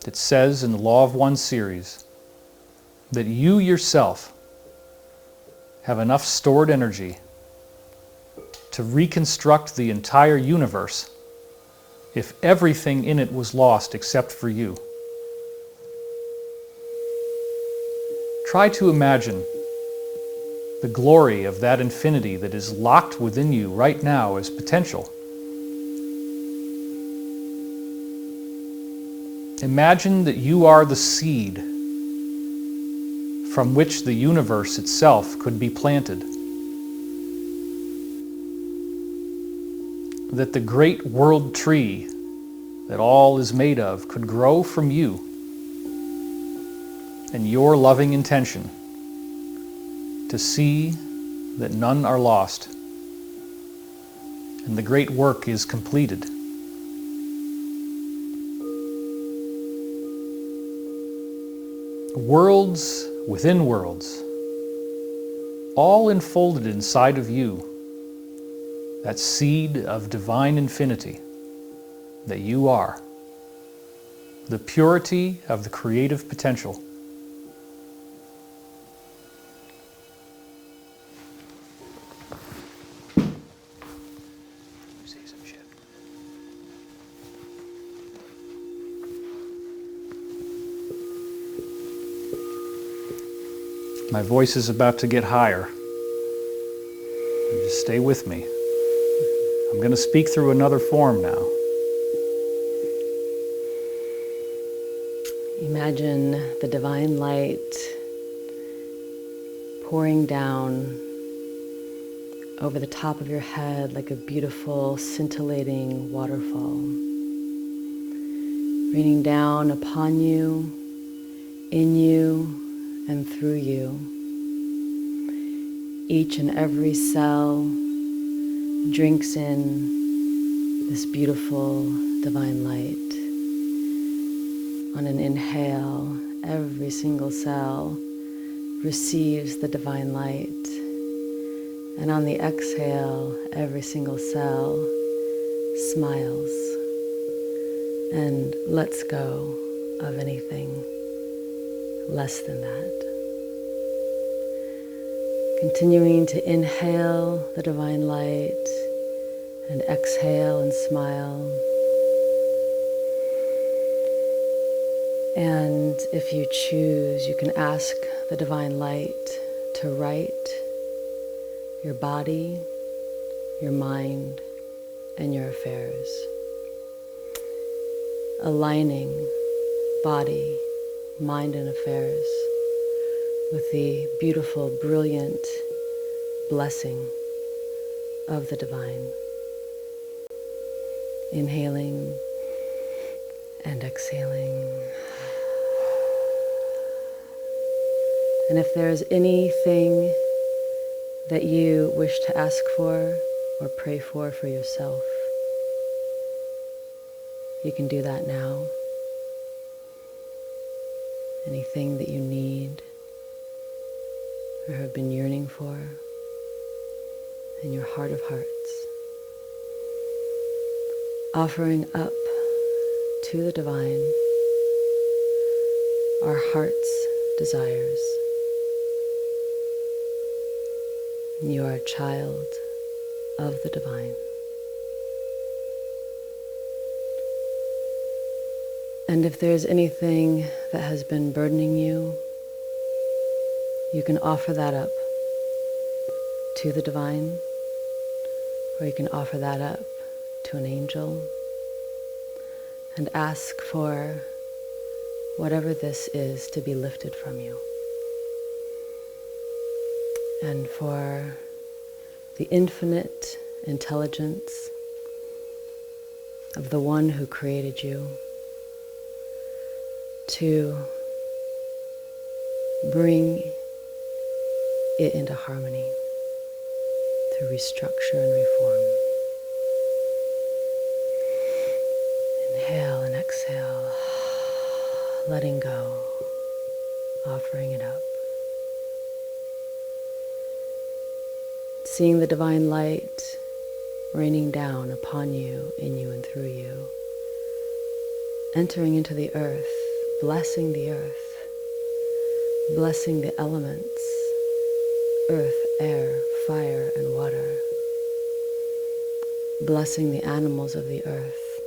It says in the Law of One series that you yourself have enough stored energy to reconstruct the entire universe if everything in it was lost except for you. Try to imagine the glory of that infinity that is locked within you right now as potential. Imagine that you are the seed from which the universe itself could be planted. That the great world tree that all is made of could grow from you and your loving intention to see that none are lost and the great work is completed. worlds within worlds, all enfolded inside of you, that seed of divine infinity that you are, the purity of the creative potential. My voice is about to get higher. Just stay with me. I'm going to speak through another form now. Imagine the divine light pouring down over the top of your head like a beautiful scintillating waterfall, raining down upon you, in you, and through you. Each and every cell drinks in this beautiful divine light. On an inhale, every single cell receives the divine light. And on the exhale, every single cell smiles and lets go of anything less than that. Continuing to inhale the divine light and exhale and smile. And if you choose, you can ask the divine light to right your body, your mind, and your affairs. Aligning body, mind, and affairs with the beautiful, brilliant blessing of the divine. Inhaling and exhaling. And if there's anything that you wish to ask for or pray for yourself, you can do that now. Anything that you need or have been yearning for in your heart of hearts, offering up to the divine our heart's desires. You are a child of the divine. And if there's anything that has been burdening you, you can offer that up to the divine, or you can offer that up to an angel and ask for whatever this is to be lifted from you. And for the infinite intelligence of the one who created you to bring it into harmony, to restructure and reform. Inhale and exhale, letting go, offering it up. Seeing the divine light raining down upon you, in you, and through you, entering into the earth, blessing the earth, blessing the elements, earth, air, fire, and water, blessing the animals of the earth,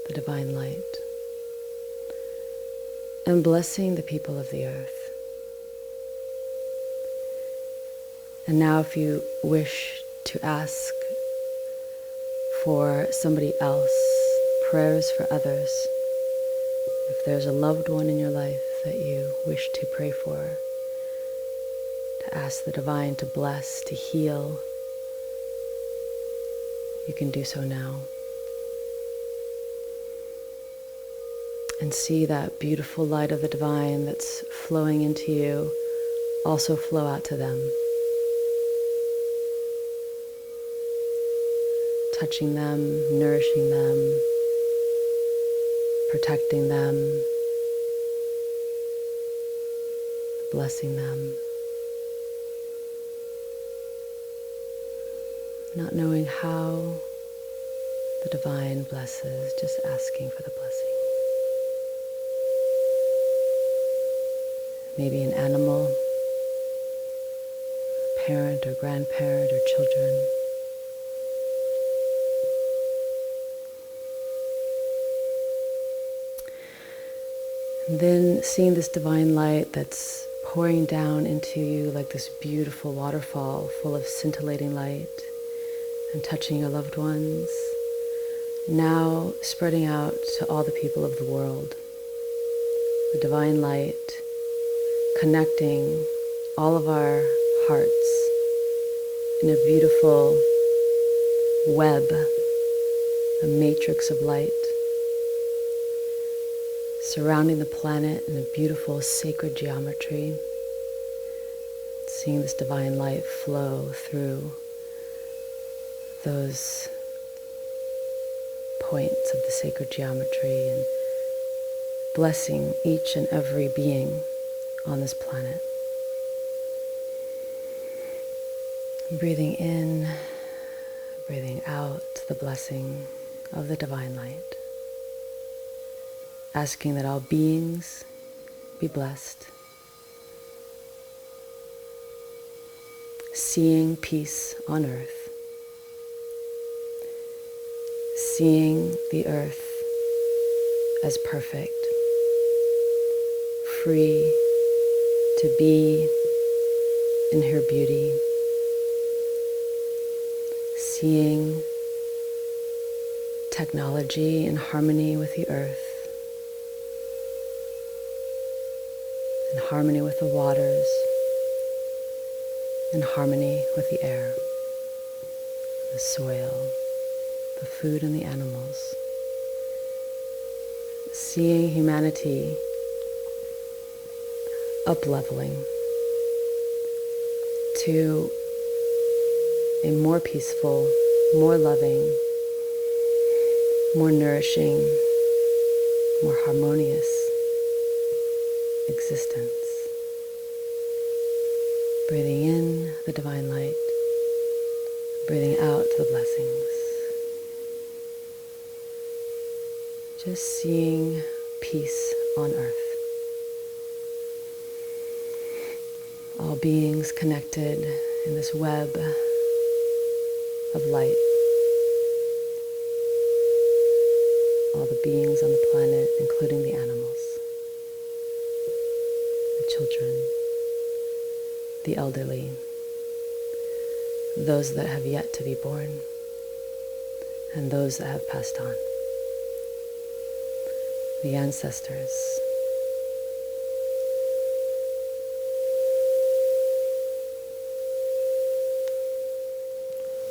the divine light, and blessing the people of the earth. And now if you wish to ask for somebody else, prayers for others, if there's a loved one in your life that you wish to pray for, to ask the divine to bless, to heal, you can do so now. And see that beautiful light of the divine that's flowing into you also flow out to them, touching them, nourishing them, protecting them, blessing them, not knowing how the divine blesses, just asking for the blessing. Maybe an animal, a parent or grandparent or children. And then seeing this divine light that's pouring down into you like this beautiful waterfall full of scintillating light and touching your loved ones, now spreading out to all the people of the world. The divine light connecting all of our hearts in a beautiful web, a matrix of light, surrounding the planet in a beautiful sacred geometry, seeing this divine light flow through those points of the sacred geometry and blessing each and every being on this planet. Breathing in, breathing out the blessing of the divine light. Asking that all beings be blessed. Seeing peace on earth. Seeing the earth as perfect, free to be in her beauty. Seeing technology in harmony with the earth, in harmony with the waters, in harmony with the air, the soil, the food and the animals. Seeing humanity up-leveling to a more peaceful, more loving, more nourishing, more harmonious existence. Breathing in the divine light, breathing out the blessings. Just seeing peace on earth. All beings connected in this web of light. All the beings on the planet, including the animals, the children, the elderly, those that have yet to be born, and those that have passed on. The ancestors.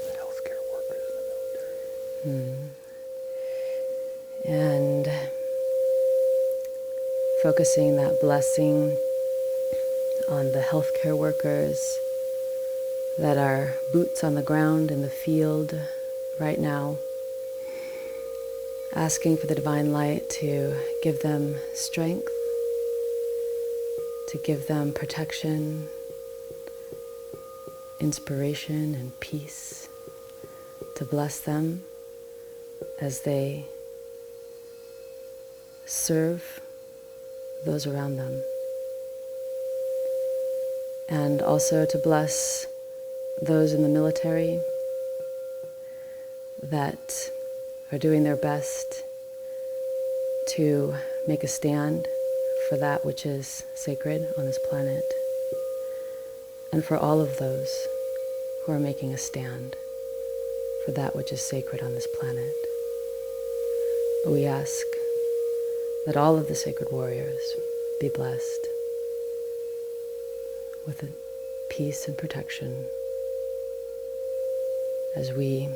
The healthcare workers in the military. And focusing that blessing on the healthcare workers that are boots on the ground in the field right now, asking for the divine light to give them strength, to give them protection, inspiration, and peace, to bless them as they serve those around them. And also to bless those in the military that are doing their best to make a stand for that which is sacred on this planet, and for all of those who are making a stand for that which is sacred on this planet. We ask that all of the sacred warriors be blessed with peace and protection as we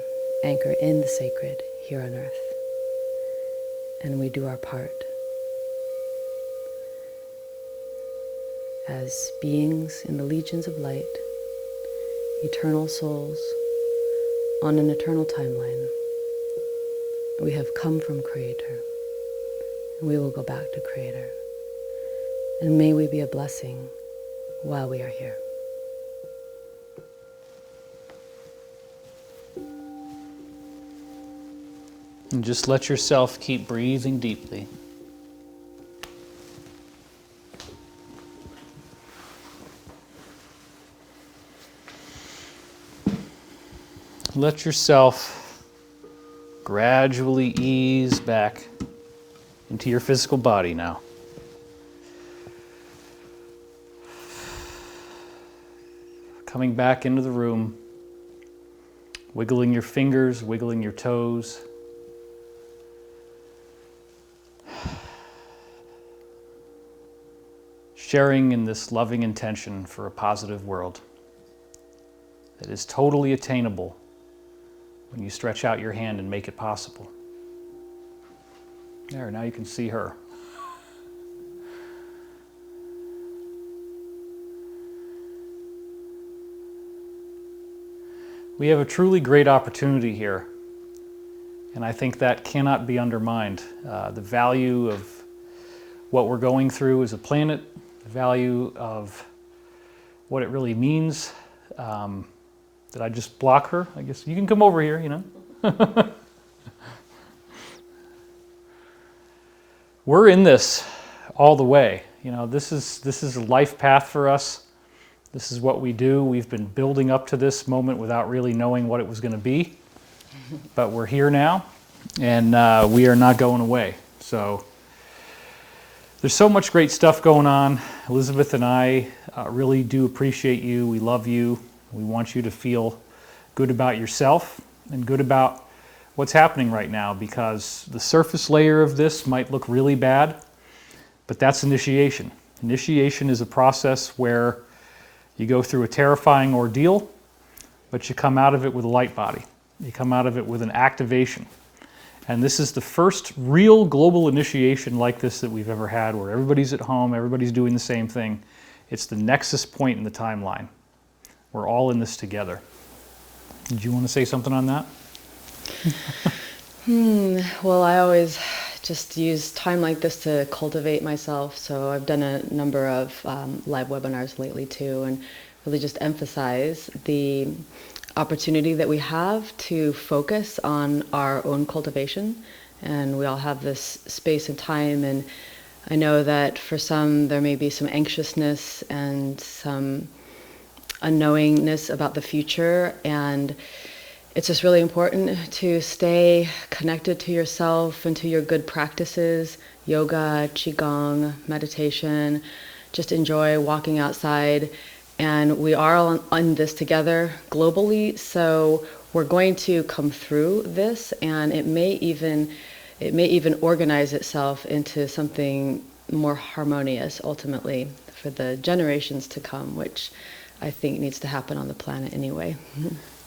anchor in the sacred here on earth, and we do our part as beings in the legions of light, eternal souls on an eternal timeline. We have come from Creator, and we will go back to Creator. And may we be a blessing while we are here. And just let yourself keep breathing deeply. Let yourself gradually ease back into your physical body now. Coming back into the room, wiggling your fingers, wiggling your toes. Sharing in this loving intention for a positive world that is totally attainable when you stretch out your hand and make it possible. There, now you can see her. We have a truly great opportunity here, and I think that cannot be undermined. The value of what we're going through as a planet, the value of what it really means. Did I just block her? I guess you can come over here, you know. We're in this all the way. You know, this is a life path for us. This is what we do. We've been building up to this moment without really knowing what it was going to be. But we're here now, and we are not going away. So there's so much great stuff going on. Elizabeth and I really do appreciate you. We love you. We want you to feel good about yourself and good about what's happening right now, because the surface layer of this might look really bad, but that's initiation. Initiation is a process where you go through a terrifying ordeal, but you come out of it with a light body. You come out of it with an activation. And this is the first real global initiation like this that we've ever had, where everybody's at home, everybody's doing the same thing. It's the nexus point in the timeline. We're all in this together. Did you want to say something on that? Well, I always just use time like this to cultivate myself. So I've done a number of live webinars lately too, and really just emphasize the opportunity that we have to focus on our own cultivation. And we all have this space and time, and I know that for some there may be some anxiousness and some unknowingness about the future, and it's just really important to stay connected to yourself and to your good practices, yoga, qigong, meditation. Just enjoy walking outside, and we are all on this together globally, so we're going to come through this, and it may even organize itself into something more harmonious ultimately for the generations to come, which I think needs to happen on the planet anyway.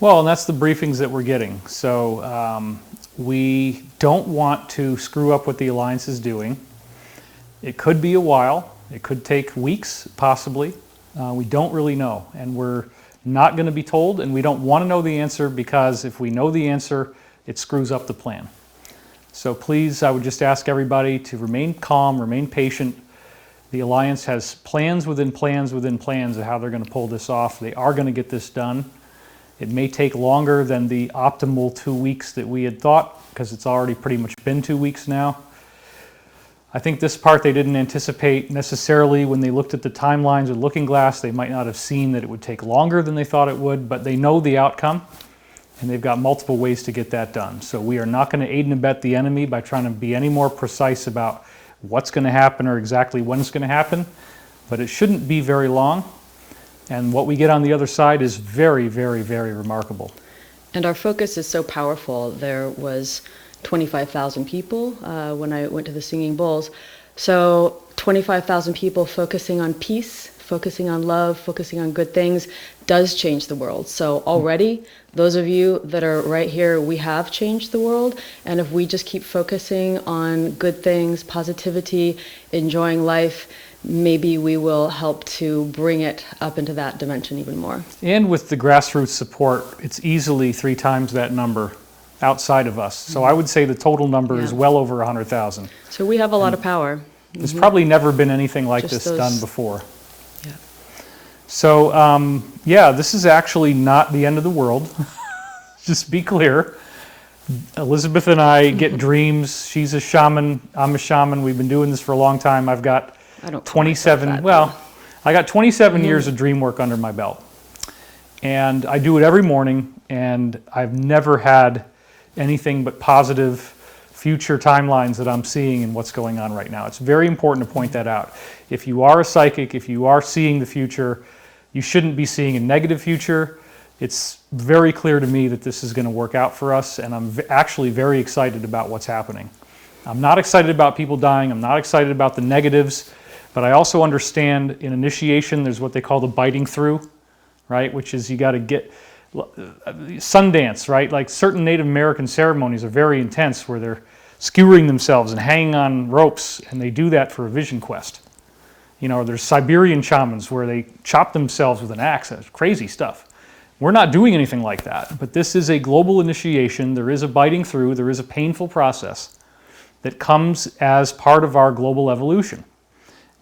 Well, and that's the briefings that we're getting. So we don't want to screw up what the Alliance is doing. It could be a while. It could take weeks, possibly. We don't really know. And we're not going to be told, and we don't want to know the answer, because if we know the answer, it screws up the plan. So please, I would just ask everybody to remain calm, remain patient. The Alliance has plans within plans within plans of how they're going to pull this off. They are going to get this done. It may take longer than the optimal 2 weeks that we had thought, because it's already pretty much been 2 weeks now. I think this part they didn't anticipate necessarily when they looked at the timelines with Looking Glass. They might not have seen that it would take longer than they thought it would, but they know the outcome, and they've got multiple ways to get that done. So we are not going to aid and abet the enemy by trying to be any more precise about what's going to happen or exactly when it's going to happen, but it shouldn't be very long. And what we get on the other side is very, very, very remarkable. And our focus is so powerful. There was 25,000 people when I went to the Singing Bowls. So 25,000 people focusing on peace, focusing on love, focusing on good things does change the world. So already, those of you that are right here, we have changed the world. And if we just keep focusing on good things, positivity, enjoying life, maybe we will help to bring it up into that dimension even more. And with the grassroots support, it's easily 3 times that number outside of us. So I would say the total number is well over 100,000. So we have a lot of power. There's probably never been anything like Just this those- done before. Yeah. So, yeah, this is actually not the end of the world. Just be clear. Elizabeth and I get dreams. She's a shaman. I'm a shaman. We've been doing this for a long time. I've got I don't call myself 27, that, well, I got 27 years of dream work under my belt. And I do it every morning, and I've never had anything but positive future timelines that I'm seeing in what's going on right now. It's very important to point that out. If you are a psychic, if you are seeing the future, you shouldn't be seeing a negative future. It's very clear to me that this is going to work out for us, and I'm actually very excited about what's happening. I'm not excited about people dying. I'm not excited about the negatives, but I also understand in initiation there's what they call the biting through, right? Which is you got to get Sundance, right? Like certain Native American ceremonies are very intense where they're skewering themselves and hanging on ropes, and they do that for a vision quest. You know, there's Siberian shamans where they chop themselves with an axe. That's crazy stuff. We're not doing anything like that, but this is a global initiation. There is a biting through, there is a painful process that comes as part of our global evolution.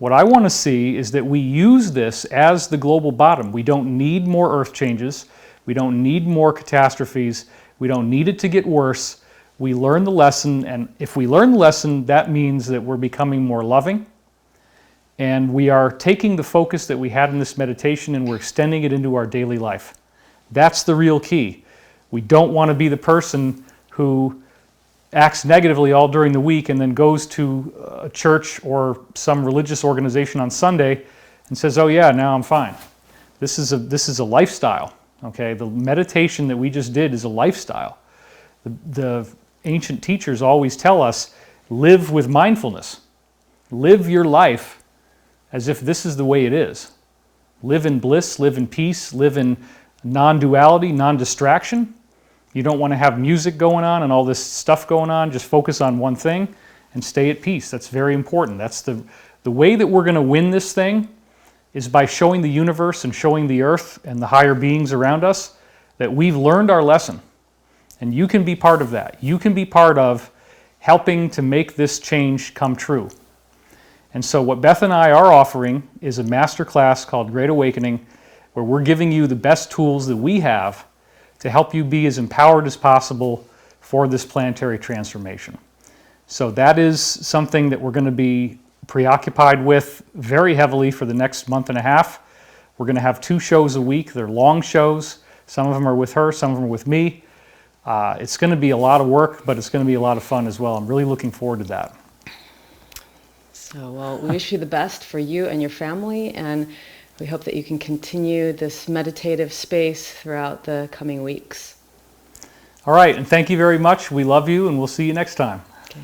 What I want to see is that we use this as the global bottom. We don't need more earth changes. We don't need more catastrophes. We don't need it to get worse. We learn the lesson, and if we learn the lesson, that means that we're becoming more loving, and we are taking the focus that we had in this meditation and we're extending it into our daily life. That's the real key. We don't want to be the person who acts negatively all during the week and then goes to a church or some religious organization on Sunday and says, oh yeah, now I'm fine. This is a lifestyle, okay? The meditation that we just did is a lifestyle. The ancient teachers always tell us, live with mindfulness. Live your life as if this is the way it is. Live in bliss, live in peace, live in non-duality, non-distraction. You don't want to have music going on and all this stuff going on. Just focus on one thing and stay at peace. That's very important. That's the way that we're going to win this thing is by showing the universe and showing the earth and the higher beings around us that we've learned our lesson. And you can be part of that. You can be part of helping to make this change come true. And so what Beth and I are offering is a master class called Great Awakening, where we're giving you the best tools that we have to help you be as empowered as possible for this planetary transformation. So that is something that we're going to be preoccupied with very heavily for the next month and a half. We're going to have 2 shows a week. They're long shows. Some of them are with her, some of them are with me. It's going to be a lot of work, but it's going to be a lot of fun as well. I'm really looking forward to that. So, well, we wish you the best for you and your family, and we hope that you can continue this meditative space throughout the coming weeks. All right, and thank you very much. We love you, and we'll see you next time. Okay.